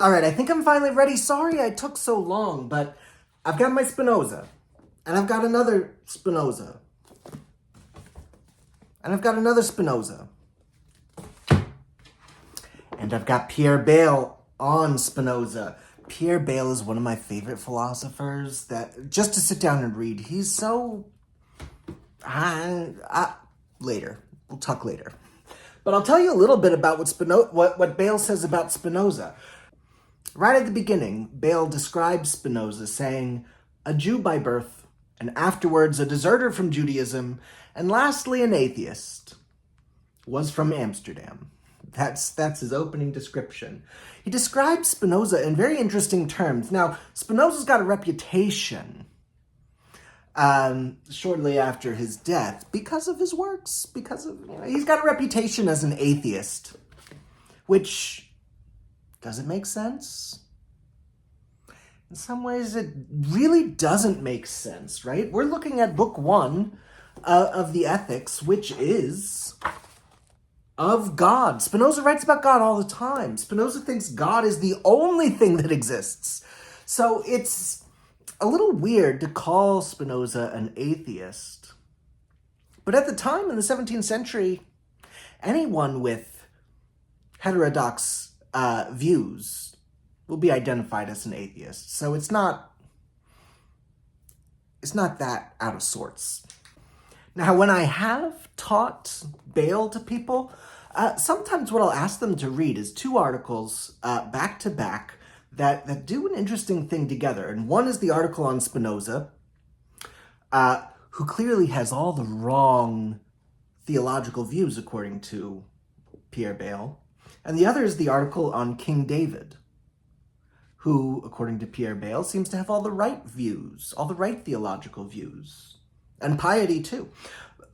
All right, I think I'm finally ready. Sorry I took so long, but I've got my Spinoza, and I've got another Spinoza, and I've got another Spinoza, and I've got Pierre Bayle on Spinoza. Pierre Bayle is one of my favorite philosophers that just to sit down and read. He's so... later. We'll talk later. But I'll tell you a little bit about what Bayle says about Spinoza. Right at the beginning, Bayle describes Spinoza saying, a Jew by birth, and afterwards a deserter from Judaism, and lastly an atheist, was from Amsterdam. That's his opening description. He describes Spinoza in very interesting terms. Now, Spinoza's got a reputation shortly after his death because of his works, he's got a reputation as an atheist, which... does it make sense? In some ways, it really doesn't make sense, right? We're looking at book one of the Ethics, which is of God. Spinoza writes about God all the time. Spinoza thinks God is the only thing that exists. So it's a little weird to call Spinoza an atheist. But at the time, in the 17th century, anyone with heterodox views will be identified as an atheist. So it's not that out of sorts. Now, when I have taught Bayle to people, sometimes what I'll ask them to read is two articles back to back that do an interesting thing together. And one is the article on Spinoza, who clearly has all the wrong theological views according to Pierre Bayle. And the other is the article on King David, who, according to Pierre Bayle, seems to have all the right views, all the right theological views, and piety too.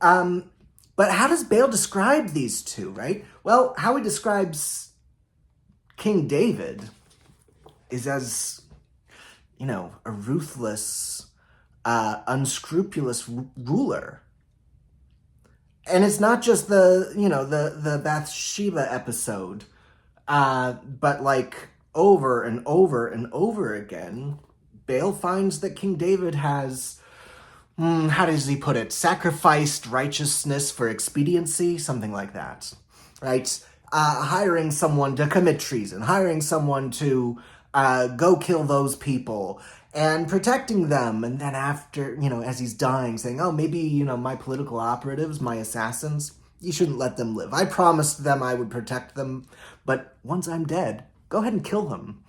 But how does Bayle describe these two, right? Well, how he describes King David is as, a ruthless, unscrupulous ruler. And it's not just the Bathsheba episode, but like over and over and over again, Bayle finds that King David has, how does he put it, sacrificed righteousness for expediency, something like that, right? Hiring someone to commit treason, hiring someone to go kill those people, and protecting them, and then after, as he's dying, saying, oh, maybe, my political operatives, my assassins, you shouldn't let them live. I promised them I would protect them, but once I'm dead, go ahead and kill them.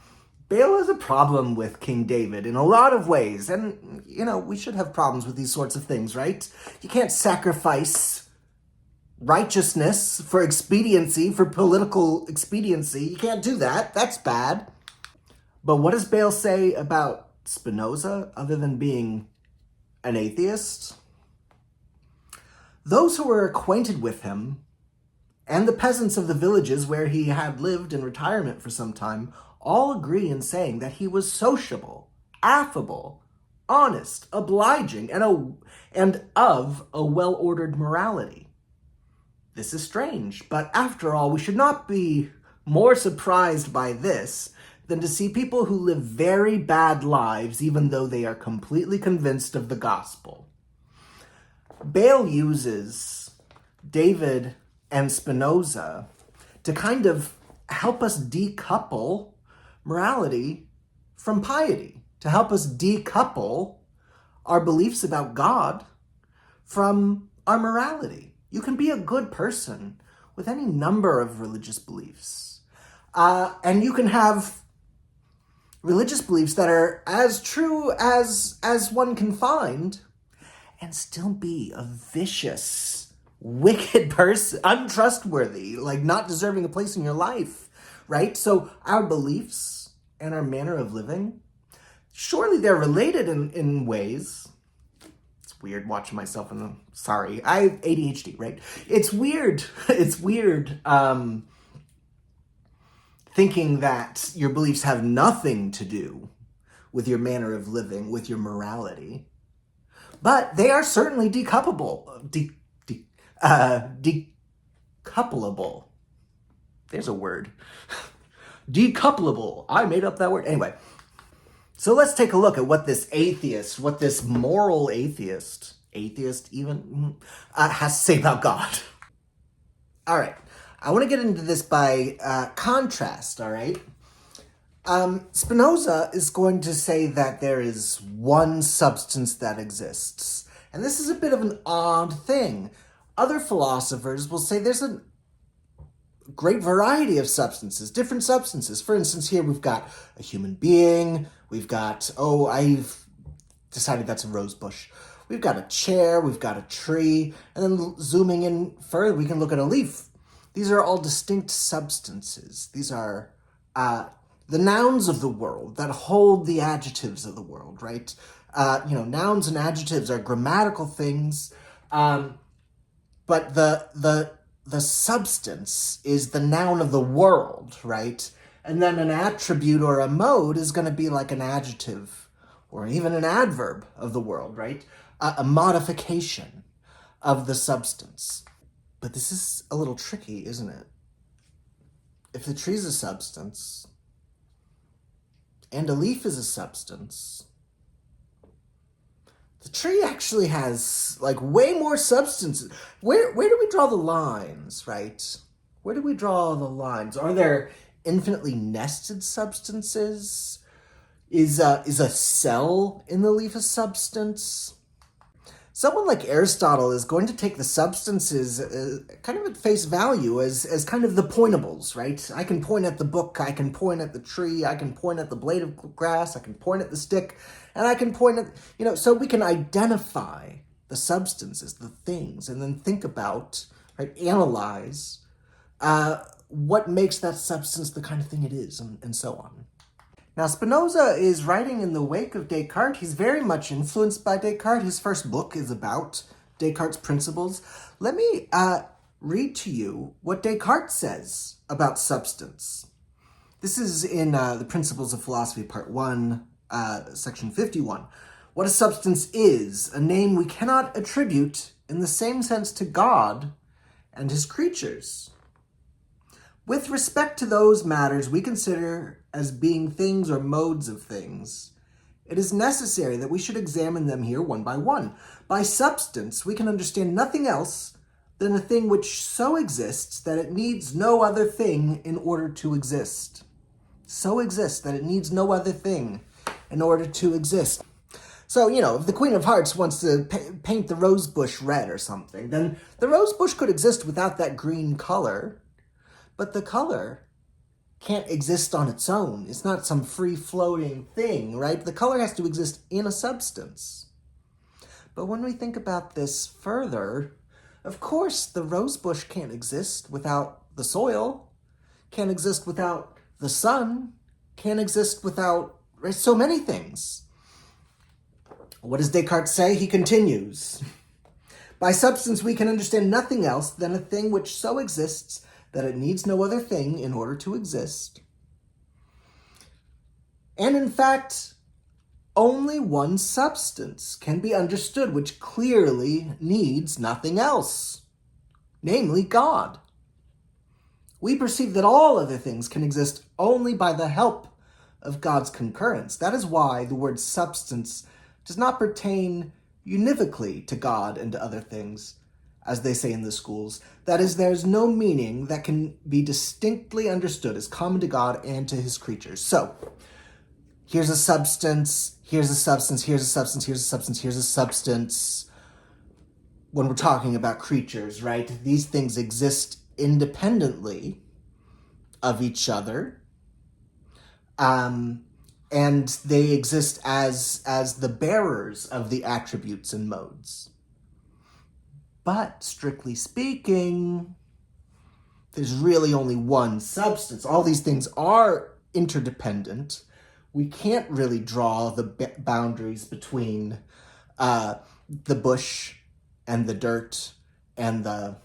Bayle has a problem with King David in a lot of ways, and, we should have problems with these sorts of things, right? You can't sacrifice righteousness for expediency, for political expediency. You can't do that. That's bad. But what does Bayle say about Spinoza, other than being an atheist? Those who were acquainted with him, and the peasants of the villages where he had lived in retirement for some time, all agree in saying that he was sociable, affable, honest, obliging, and of a well-ordered morality. This is strange, but after all, we should not be more surprised by this than to see people who live very bad lives even though they are completely convinced of the gospel. Bayle uses David and Spinoza to kind of help us decouple morality from piety, to help us decouple our beliefs about God from our morality. You can be a good person with any number of religious beliefs. And you can have religious beliefs that are as true as one can find and still be a vicious, wicked person, untrustworthy, like not deserving a place in your life, right? So our beliefs and our manner of living, surely they're related in ways. It's weird watching myself sorry, I have ADHD, right? It's weird. It's weird thinking that your beliefs have nothing to do with your manner of living, with your morality. But they are certainly decoupleable. Decoupleable. There's a word. Decoupleable. I made up that word. Anyway, so let's take a look at what this atheist, what this moral atheist even, has to say about God. All right. I want to get into this by contrast, all right? Spinoza is going to say that there is one substance that exists. And this is a bit of an odd thing. Other philosophers will say there's a great variety of substances, different substances. For instance, here we've got a human being. We've got, I've decided that's a rose bush. We've got a chair, we've got a tree, and then zooming in further, we can look at a leaf. These are all distinct substances. These are the nouns of the world that hold the adjectives of the world, right? Nouns and adjectives are grammatical things, but the substance is the noun of the world, right? And then an attribute or a mode is going to be like an adjective or even an adverb of the world, right? A modification of the substance. But this is a little tricky, isn't it? If the tree's a substance, and a leaf is a substance, the tree actually has, way more substances. Where do we draw the lines, right? Where do we draw the lines? Are there infinitely nested substances? Is a cell in the leaf a substance? Someone like Aristotle is going to take the substances kind of at face value as kind of the pointables, right? I can point at the book, I can point at the tree, I can point at the blade of grass, I can point at the stick, and I can point at, so we can identify the substances, the things, and then think about, right, analyze what makes that substance the kind of thing it is, and so on. Now, Spinoza is writing in the wake of Descartes. He's very much influenced by Descartes. His first book is about Descartes' principles. Let me read to you what Descartes says about substance. This is in the Principles of Philosophy, Part 1, Section 51. What a substance is, a name we cannot attribute in the same sense to God and his creatures. With respect to those matters we consider as being things or modes of things, it is necessary that we should examine them here one by one. By substance, we can understand nothing else than a thing which so exists that it needs no other thing in order to exist. So exists that it needs no other thing in order to exist. So, if the Queen of Hearts wants to paint the rose bush red or something, then the rose bush could exist without that green color. But the color can't exist on its own. It's not some free-floating thing, right? The color has to exist in a substance. But when we think about this further, of course, the rose bush can't exist without the soil, can't exist without the sun, can't exist without so many things. What does Descartes say? He continues. By substance, we can understand nothing else than a thing which so exists that it needs no other thing in order to exist. And in fact, only one substance can be understood which clearly needs nothing else, namely God. We perceive that all other things can exist only by the help of God's concurrence. That is why the word substance does not pertain univocally to God and to other things, as they say in the schools. That is, there's no meaning that can be distinctly understood as common to God and to his creatures. So, here's a substance, here's a substance, here's a substance, here's a substance, here's a substance. When we're talking about creatures, right? These things exist independently of each other. And they exist as the bearers of the attributes and modes. But, strictly speaking, there's really only one substance. All these things are interdependent. We can't really draw the boundaries between the bush and the dirt and the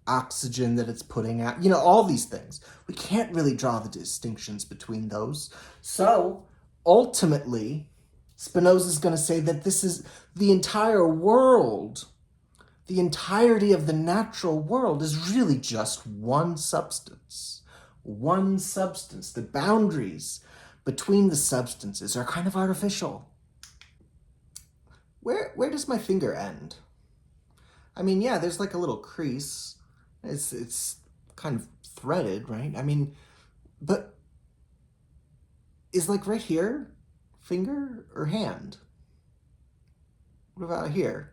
oxygen that it's putting out. All these things. We can't really draw the distinctions between those. So, ultimately, Spinoza is going to say that this is the entire world. The entirety of the natural world is really just one substance, one substance. The boundaries between the substances are kind of artificial. Where does my finger end? I mean, yeah, there's like a little crease. It's kind of threaded, right? I mean, but is like right here finger or hand? What about here?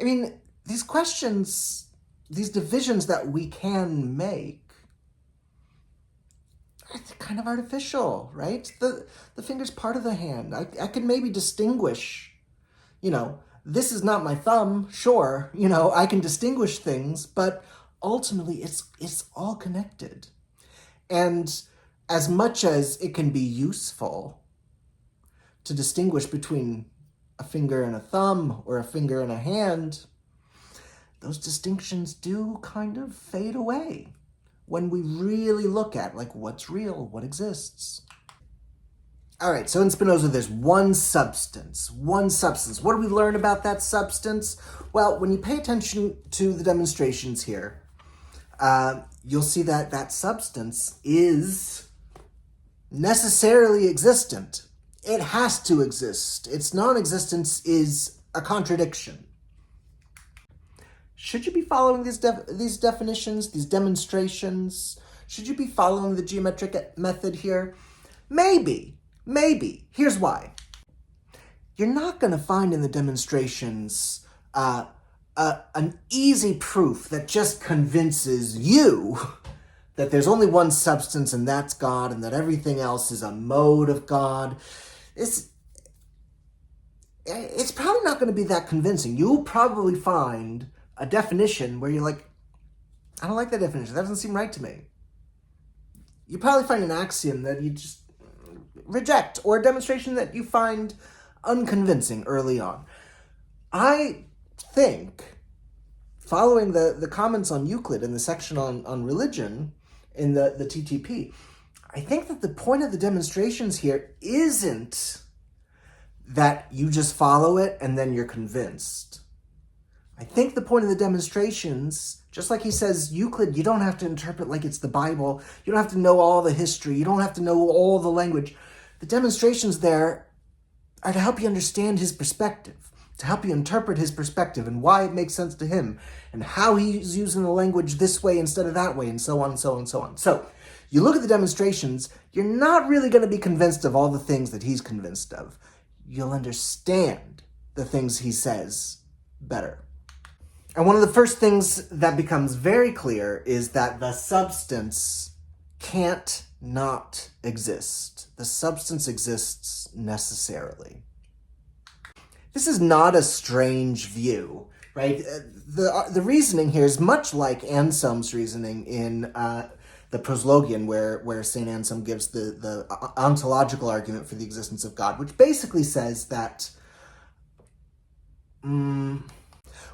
I mean, these questions, these divisions that we can make are kind of artificial, right? The finger's part of the hand. I can maybe distinguish, this is not my thumb, sure, I can distinguish things, but ultimately it's all connected. And as much as it can be useful to distinguish between a finger and a thumb or a finger and a hand, those distinctions do kind of fade away when we really look at what's real, what exists. All right, so in Spinoza, there's one substance. What do we learn about that substance? Well, when you pay attention to the demonstrations here, you'll see that that substance is necessarily existent. It has to exist. Its non-existence is a contradiction. Should you be following these definitions, these demonstrations? Should you be following the geometric method here? Maybe. Here's why. You're not going to find in the demonstrations an easy proof that just convinces you that there's only one substance and that's God and that everything else is a mode of God. It's probably not going to be that convincing. You'll probably find a definition where you're like, I don't like that definition. That doesn't seem right to me. You probably find an axiom that you just reject, or a demonstration that you find unconvincing early on. I think, following the comments on Euclid in the section on religion in the TTP, I think that the point of the demonstrations here isn't that you just follow it and then you're convinced. I think the point of the demonstrations, just like he says, Euclid, you don't have to interpret like it's the Bible. You don't have to know all the history. You don't have to know all the language. The demonstrations there are to help you understand his perspective, to help you interpret his perspective and why it makes sense to him and how he's using the language this way instead of that way and so on and so on and so on. So you look at the demonstrations, you're not really going to be convinced of all the things that he's convinced of. You'll understand the things he says better. And one of the first things that becomes very clear is that the substance can't not exist. The substance exists necessarily. This is not a strange view, right? The reasoning here is much like Anselm's reasoning in the Proslogion, where St. Anselm gives the ontological argument for the existence of God, which basically says that,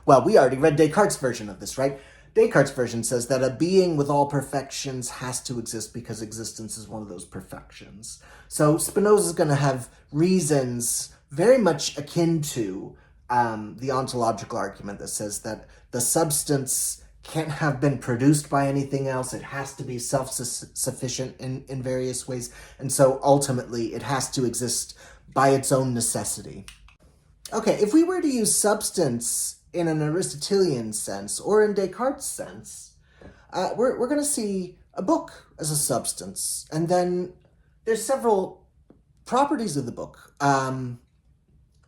well, we already read Descartes' version of this, right? Descartes' version says that a being with all perfections has to exist because existence is one of those perfections. So Spinoza is going to have reasons very much akin to the ontological argument that says that the substance can't have been produced by anything else. It has to be self-sufficient in various ways. And so ultimately it has to exist by its own necessity. Okay, if we were to use substance in an Aristotelian sense or in Descartes' sense, we're going to see a book as a substance. And then there's several properties of the book,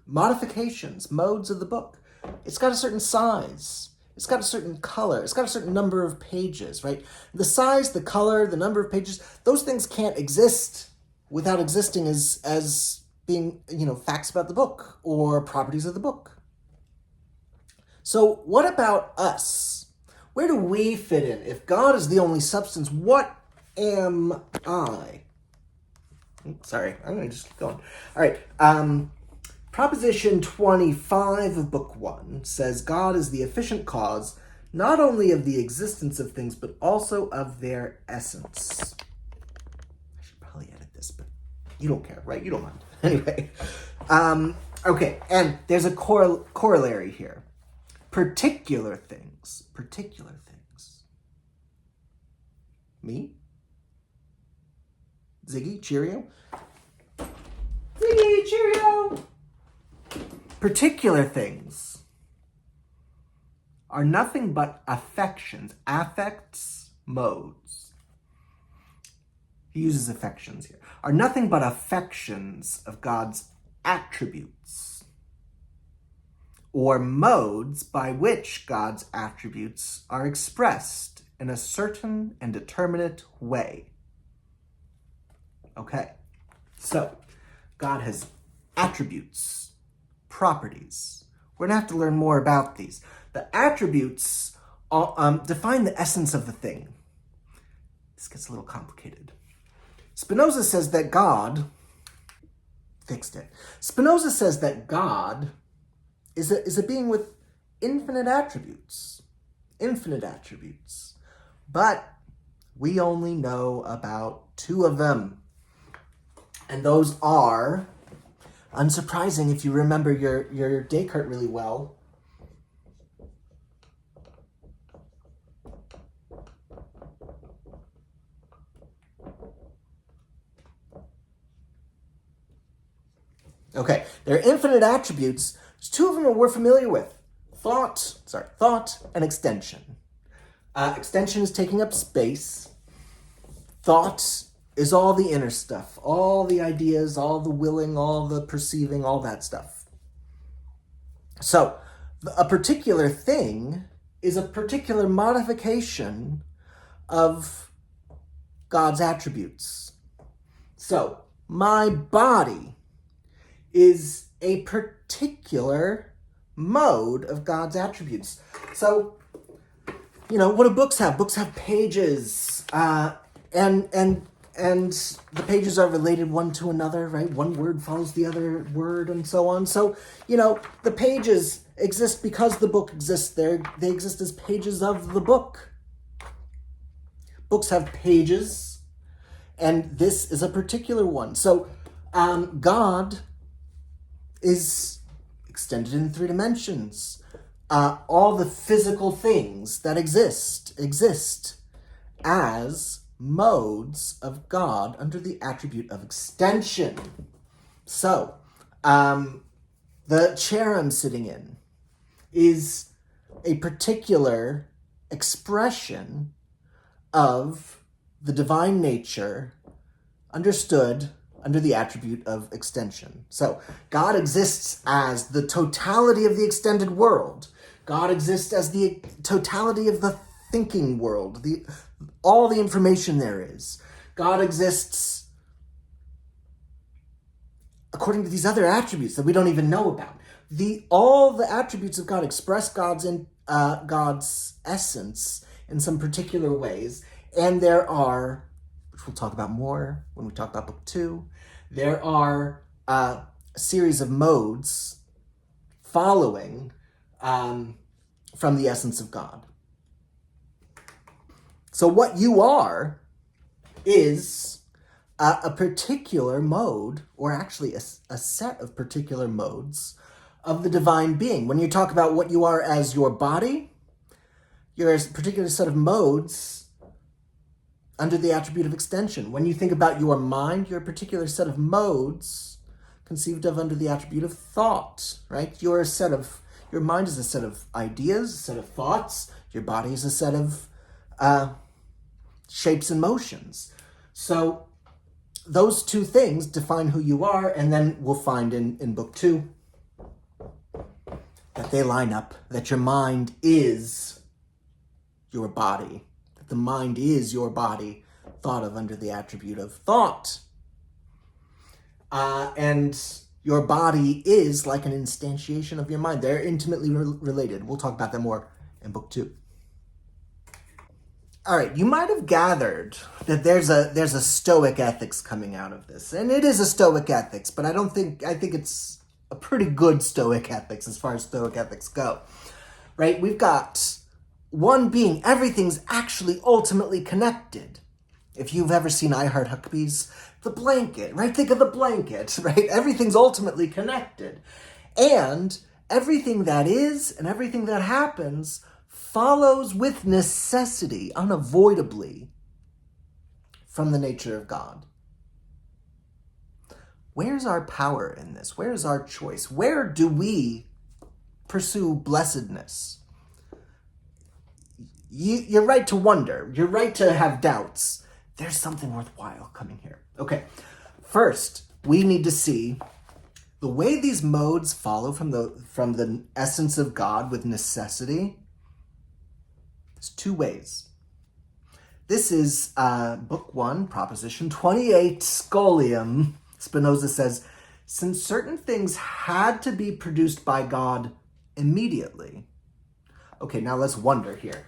modifications, modes of the book. It's got a certain size. It's got a certain color. It's got a certain number of pages, right? The size, the color, the number of pages, those things can't exist without existing as being, facts about the book or properties of the book. So what about us? Where do we fit in? If God is the only substance, what am I? Sorry, I'm going to just keep going. All right. Proposition 25 of Book 1 says God is the efficient cause, not only of the existence of things, but also of their essence. I should probably edit this, but you don't care, right? You don't mind. Anyway. Okay, and there's a corollary here. Particular things Me? Ziggy, cheerio. Ziggy, cheerio. Particular things are nothing but affections, affects, modes. He uses affections here. Are nothing but affections of God's attributes, or modes by which God's attributes are expressed in a certain and determinate way. Okay, so God has attributes, properties. We're going to have to learn more about these. The attributes define the essence of the thing. This gets a little complicated. Spinoza says that God Spinoza says that God is a being with infinite attributes. But we only know about two of them. And those are, unsurprising if you remember your Descartes really well, okay, there are infinite attributes. There's two of them that we're familiar with. Thought and extension. Extension is taking up space. Thought is all the inner stuff, all the ideas, all the willing, all the perceiving, all that stuff. So, a particular thing is a particular modification of God's attributes. So, my body is a particular mode of God's attributes. So, what do books have? Books have pages, and the pages are related one to another, right? One word follows the other word and so on. So, the pages exist because the book exists there. They exist as pages of the book. Books have pages, and this is a particular one. So, God is extended in 3 dimensions. All the physical things that exist as modes of God under the attribute of extension. So, the chair I'm sitting in is a particular expression of the divine nature understood under the attribute of extension. So, God exists as the totality of the extended world. God exists as the totality of the thinking world, all the information there is. God exists according to these other attributes that we don't even know about. All the attributes of God express God's essence in some particular ways, and there are, which we'll talk about more when we talk about book 2, there are a series of modes following from the essence of God. So what you are is a particular mode, or actually a set of particular modes of the divine being. When you talk about what you are as your body, you're a particular set of modes under the attribute of extension. When you think about your mind, you're a particular set of modes conceived of under the attribute of thought, right? Your mind is a set of ideas, a set of thoughts. Your body is a set of shapes and motions. So those two things define who you are, and then we'll find in book 2 that they line up, that your mind is your body, that the mind is your body, thought of under the attribute of thought. And your body is like an instantiation of your mind. They're intimately related. We'll talk about that more in book 2. All right, you might have gathered that there's a Stoic ethics coming out of this. And it is a Stoic ethics, but I think it's a pretty good Stoic ethics as far as Stoic ethics go. Right? We've got one being. Everything's actually ultimately connected. If you've ever seen I Heart Huckabee's The Blanket, right? Think of the blanket, right? Everything's ultimately connected. And everything that is and everything that happens follows with necessity, unavoidably, from the nature of God. Where's our power in this? Where's our choice? Where do we pursue blessedness? You're right to wonder. You're right to have doubts. There's something worthwhile coming here. Okay, first, we need to see the way these modes follow from the essence of God with necessity. There's two ways. This is Book 1, Proposition 28, Scholium. Spinoza says, since certain things had to be produced by God immediately. Okay, now let's wonder here.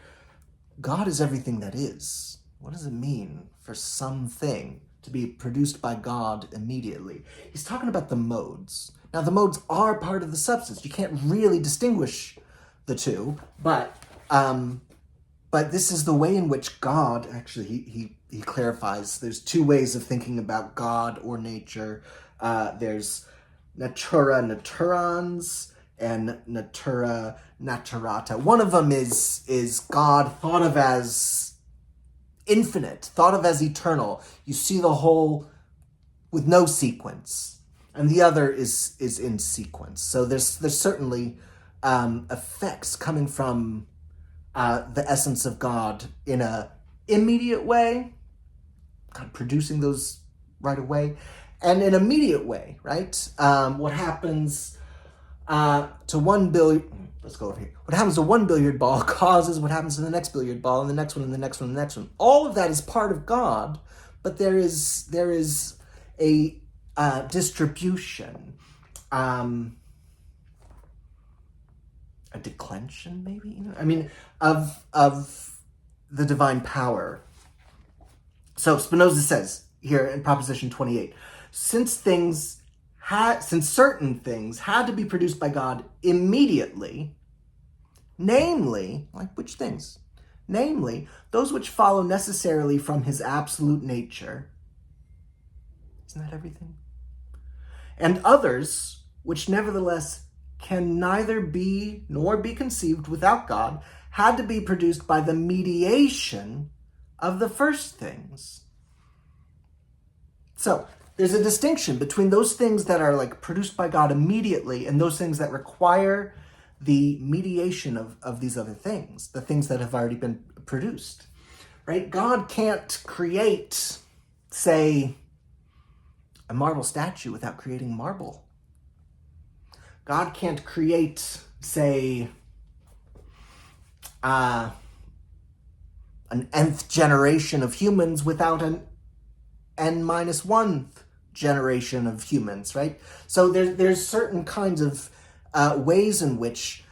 God is everything that is. What does it mean for something to be produced by God immediately? He's talking about the modes. Now, the modes are part of the substance. You can't really distinguish the two, but this is the way in which God, actually, he clarifies, there's two ways of thinking about God or nature. There's natura naturans and natura naturata. One of them is God thought of as infinite, thought of as eternal. You see the whole with no sequence. And the other is in sequence. So there's certainly effects coming from the essence of God in a immediate way, God producing those right away, and in an immediate way, right? What happens to one billiard, let's go over here. What happens to one billiard ball causes what happens to the next billiard ball, and the next one, and the next one, and the next one. All of that is part of God, but there is a distribution, a declension, maybe? I mean, of the divine power. So Spinoza says here in Proposition 28, since certain things had to be produced by God immediately, namely, like which things? Namely, those which follow necessarily from his absolute nature. Isn't that everything? And others, which nevertheless can neither be nor be conceived without God, had to be produced by the mediation of the first things. So, there's a distinction between those things that are like produced by God immediately and those things that require the mediation of these other things, the things that have already been produced, right? God can't create, say, a marble statue without creating marble. God can't create, say, an nth generation of humans without an n-1th generation of humans, right? So there's certain kinds of ways in which,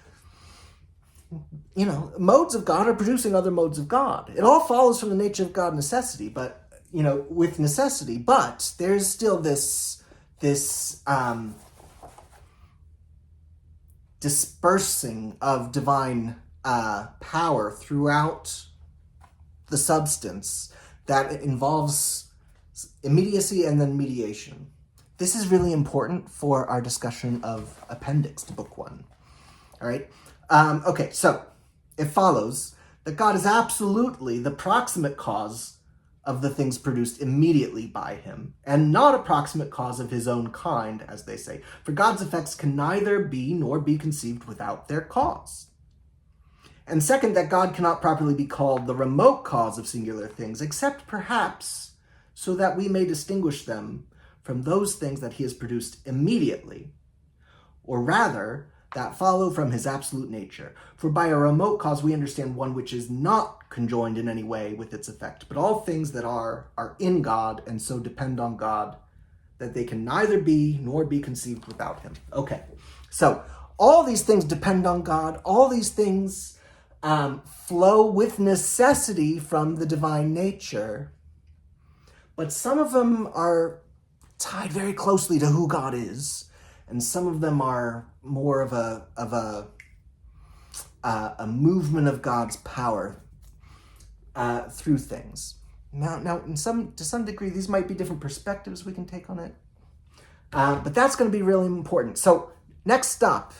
modes of God are producing other modes of God. It all follows from the nature of God necessity, but, with necessity, but there's still this dispersing of divine power throughout the substance that involves immediacy and then mediation. This is really important for our discussion of appendix to Book 1. All right? Okay, so it follows that God is absolutely the proximate cause of the things produced immediately by him, and not a proximate cause of his own kind, as they say. For God's effects can neither be nor be conceived without their cause. And second, that God cannot properly be called the remote cause of singular things, except perhaps so that we may distinguish them from those things that he has produced immediately, or rather, that follow from his absolute nature. For by a remote cause we understand one which is not conjoined in any way with its effect, but all things that are in God, and so depend on God, that they can neither be nor be conceived without him. Okay, so all these things depend on God. All these things flow with necessity from the divine nature, but some of them are tied very closely to who God is, and some of them are more of a movement of God's power through things. Now, to some degree, these might be different perspectives we can take on it, but that's going to be really important. So, next stop,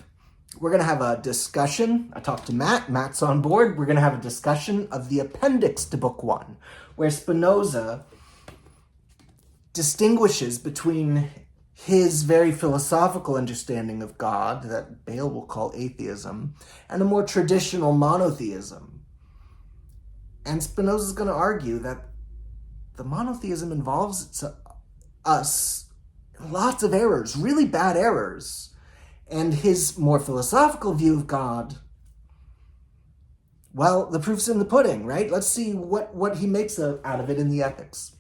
we're going to have a discussion. I talked to Matt. Matt's on board. We're going to have a discussion of the appendix to Book 1, where Spinoza distinguishes between his very philosophical understanding of God, that Bale will call atheism, and a more traditional monotheism. And Spinoza is going to argue that the monotheism involves us in lots of errors, really bad errors. And his more philosophical view of God, well, the proof's in the pudding, right? Let's see what he makes out of it in the Ethics.